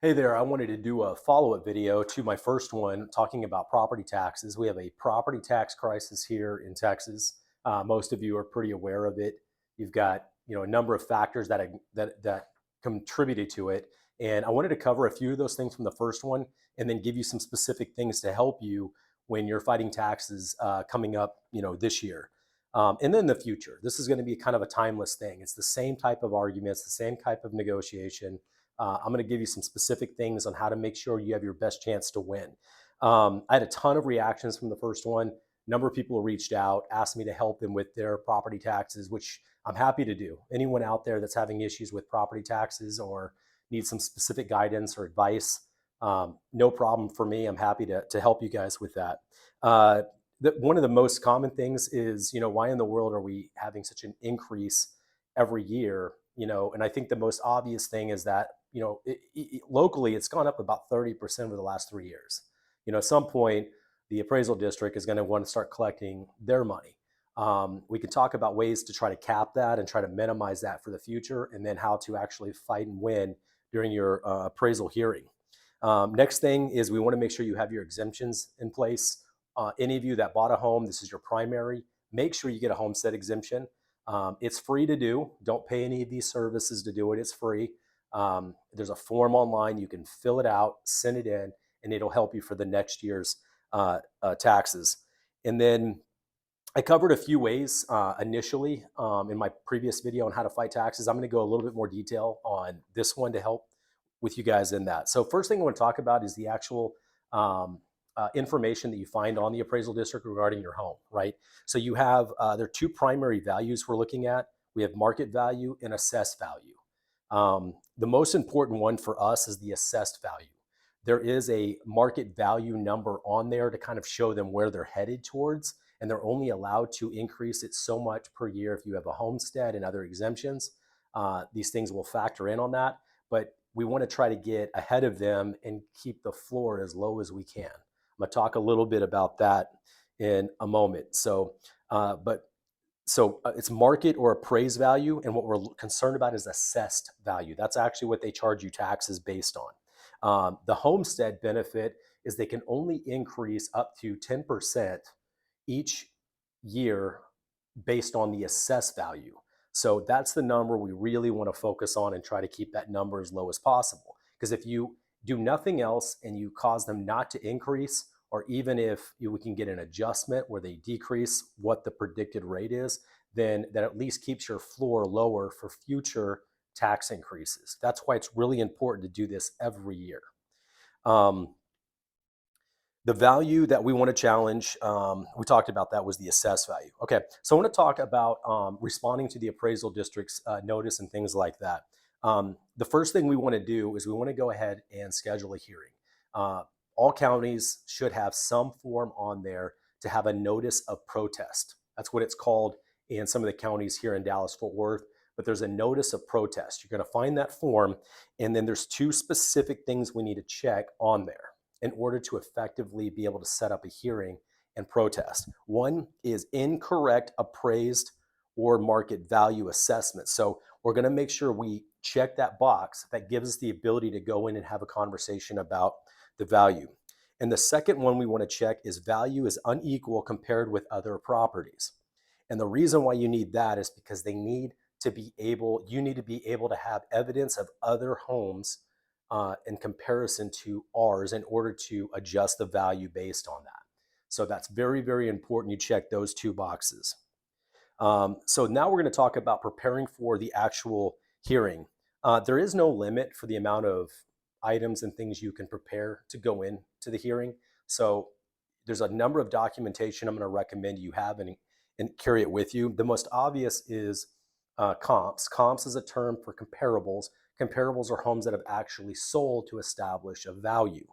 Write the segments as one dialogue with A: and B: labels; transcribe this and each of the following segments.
A: Hey there, I wanted to do a follow-up video to my first one talking about property taxes. We have a property tax crisis here in Texas. Most of you are pretty aware of it. You've got, a number of factors that contributed to it, and I wanted to cover a few of those things from the first one, and then give you some specific things to help you when you're fighting taxes coming up, this year, and then the future. This is going to be kind of a timeless thing. It's the same type of arguments, the same type of negotiation. I'm going to give you some specific things on how to make sure you have your best chance to win. I had a ton of reactions from the first one. A number of people reached out, asked me to help them with their property taxes, which I'm happy to do. Anyone out there that's having issues with property taxes or needs some specific guidance or advice, no problem for me. I'm happy to help you guys with that. One of the most common things is, why in the world are we having such an increase every year? And I think the most obvious thing is that locally, it's gone up about 30% over the last 3 years. At some point, the appraisal district is going to want to start collecting their money. We can talk about ways to try to cap that and try to minimize that for the future, and then how to actually fight and win during your appraisal hearing. Next thing is we want to make sure you have your exemptions in place. Any of you that bought a home, this is your primary, make sure you get a homestead exemption. It's free to do. Don't pay any of these services to do it. It's free. There's a form online. You can fill it out, send it in, and it'll help you for the next year's taxes. And then I covered a few ways initially in my previous video on how to fight taxes. I'm going to go a little bit more detail on this one to help with you guys in that. So first thing I want to talk about is the actual information that you find on the appraisal district regarding your home, right? So you have, there are two primary values we're looking at. We have market value and assessed value. The most important one for us is the assessed value. There is a market value number on there to kind of show them where they're headed towards, and they're only allowed to increase it so much per year if you have a homestead and other exemptions. These things will factor in on that, but we want to try to get ahead of them and keep the floor as low as we can. I'm going to talk a little bit about that in a moment. So it's market or appraised value, and what we're concerned about is assessed value. That's actually what they charge you taxes based on. The homestead benefit is they can only increase up to 10% each year based on the assessed value. So that's the number we really want to focus on and try to keep that number as low as possible. Because if you do nothing else and you cause them not to increase, or even if we can get an adjustment where they decrease what the predicted rate is, then that at least keeps your floor lower for future tax increases. That's why it's really important to do this every year. The value that we want to challenge, we talked about that, was the assessed value. Okay, so I want to talk about responding to the appraisal district's notice and things like that. The first thing we want to do is we want to go ahead and schedule a hearing. All counties should have some form on there to have a notice of protest. That's what it's called in some of the counties here in Dallas-Fort Worth, but there's a notice of protest. You're going to find that form, and then there's two specific things we need to check on there in order to effectively be able to set up a hearing and protest. One is incorrect appraised or market value assessment. So we're going to make sure we check that box that gives us the ability to go in and have a conversation about the value. And the second one we want to check is value is unequal compared with other properties. And the reason why you need that is because you need to be able to have evidence of other homes in comparison to ours in order to adjust the value based on that. So that's very, very important. You check those two boxes. So now we're going to talk about preparing for the actual hearing. There is no limit for the amount of items and things you can prepare to go into the hearing. So there's a number of documentation I'm going to recommend you have and carry it with you. The most obvious is comps. Comps is a term for comparables. Comparables are homes that have actually sold to establish a value.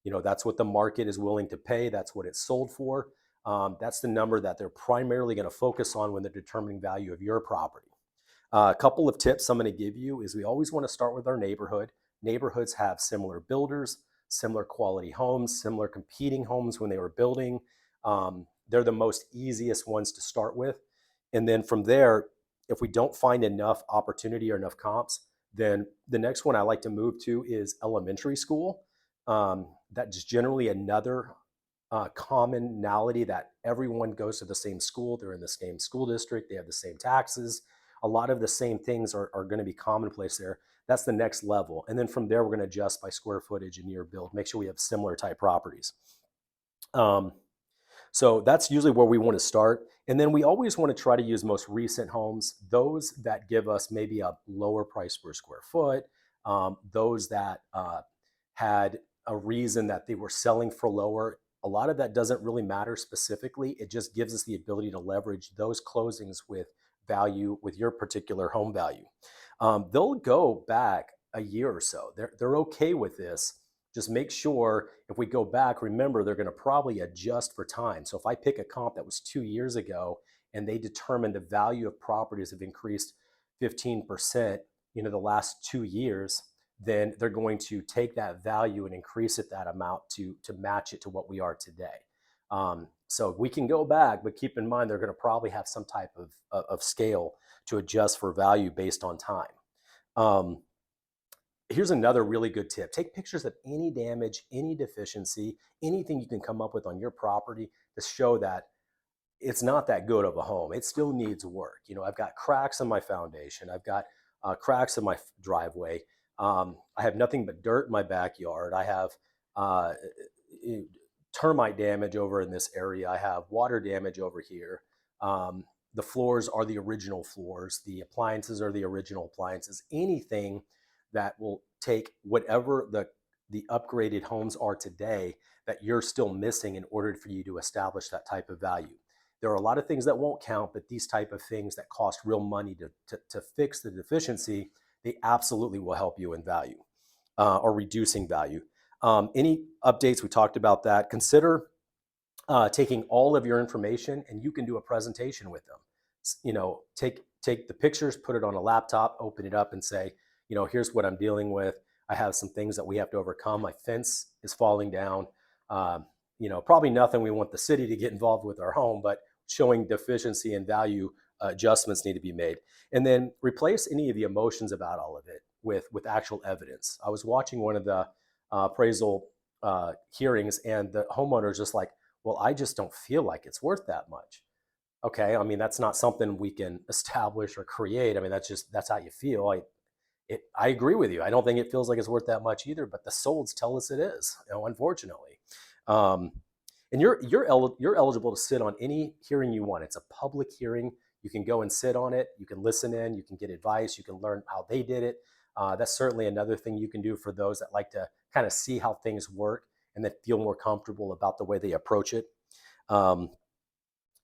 A: That's what the market is willing to pay. That's what it's sold for. That's the number that they're primarily going to focus on when they're determining value of your property. A couple of tips I'm going to give you is we always want to start with our neighborhood. Neighborhoods have similar builders, similar quality homes, similar competing homes when they were building. They're the most easiest ones to start with. And then from there, if we don't find enough opportunity or enough comps, Then the next one I like to move to is elementary school. That's generally another commonality, that everyone goes to the same school, they're in the same school district, they have the same taxes. A lot of the same things are going to be commonplace there. That's the next level. And then from there, we're going to adjust by square footage and year build, make sure we have similar type properties. Um, so that's usually where we want to start. And then we always want to try to use most recent homes, those that give us maybe a lower price per square foot, those that had a reason that they were selling for lower. A lot of that doesn't really matter specifically. It just gives us the ability to leverage those closings with value, with your particular home value. They'll go back a year or so. They're okay with this. Just make sure if we go back, remember, they're going to probably adjust for time. So if I pick a comp that was 2 years ago and they determine the value of properties have increased 15%, the last 2 years, then they're going to take that value and increase it that amount to match it to what we are today. So we can go back, but keep in mind they're going to probably have some type of scale to adjust for value based on time. Here's another really good tip. Take pictures of any damage, any deficiency, anything you can come up with on your property to show that it's not that good of a home. It still needs work. I've got cracks in my foundation. I've got cracks in my driveway. I have nothing but dirt in my backyard. I have uh, termite damage over in this area. I have water damage over here. The floors are the original floors. The appliances are the original appliances. Anything that will take whatever the upgraded homes are today that you're still missing in order for you to establish that type of value. There are a lot of things that won't count, but these type of things that cost real money to fix the deficiency, they absolutely will help you in value or reducing value. Any updates, we talked about that. Consider taking all of your information, and you can do a presentation with them. Take the pictures, put it on a laptop, open it up and say, here's what I'm dealing with. I have some things that we have to overcome. My fence is falling down. Probably nothing we want the city to get involved with our home, but showing deficiency and value adjustments need to be made. And then replace any of the emotions about all of it with actual evidence. I was watching one of the appraisal hearings, and the homeowner is just like, well, I just don't feel like it's worth that much. Okay, I mean, that's not something we can establish or create. I mean, that's how you feel. I agree with you. I don't think it feels like it's worth that much either, but the solds tell us it is, unfortunately. Um, and you're eligible to sit on any hearing you want. It's a public hearing. You can go and sit on it. You can listen in. You can get advice. You can learn how they did it. That's certainly another thing you can do for those that like to kind of see how things work and that feel more comfortable about the way they approach it. Um,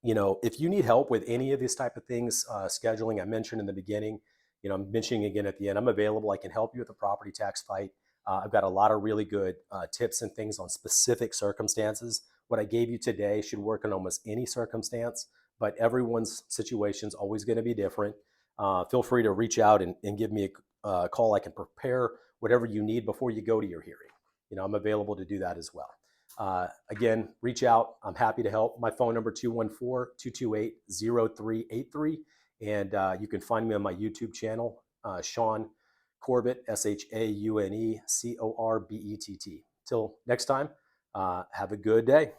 A: if you need help with any of these type of things, scheduling, I mentioned in the beginning, I'm mentioning again at the end, I'm available. I can help you with a property tax fight. I've got a lot of really good tips and things on specific circumstances. What I gave you today should work in almost any circumstance, but everyone's situation is always going to be different. Feel free to reach out and give me a call. I can prepare whatever you need before you go to your hearing. I'm available to do that as well. Again, reach out. I'm happy to help. My phone number, 214-228-0383. And you can find me on my YouTube channel, Sean Corbett, ShaunCorbett. Till next time, have a good day.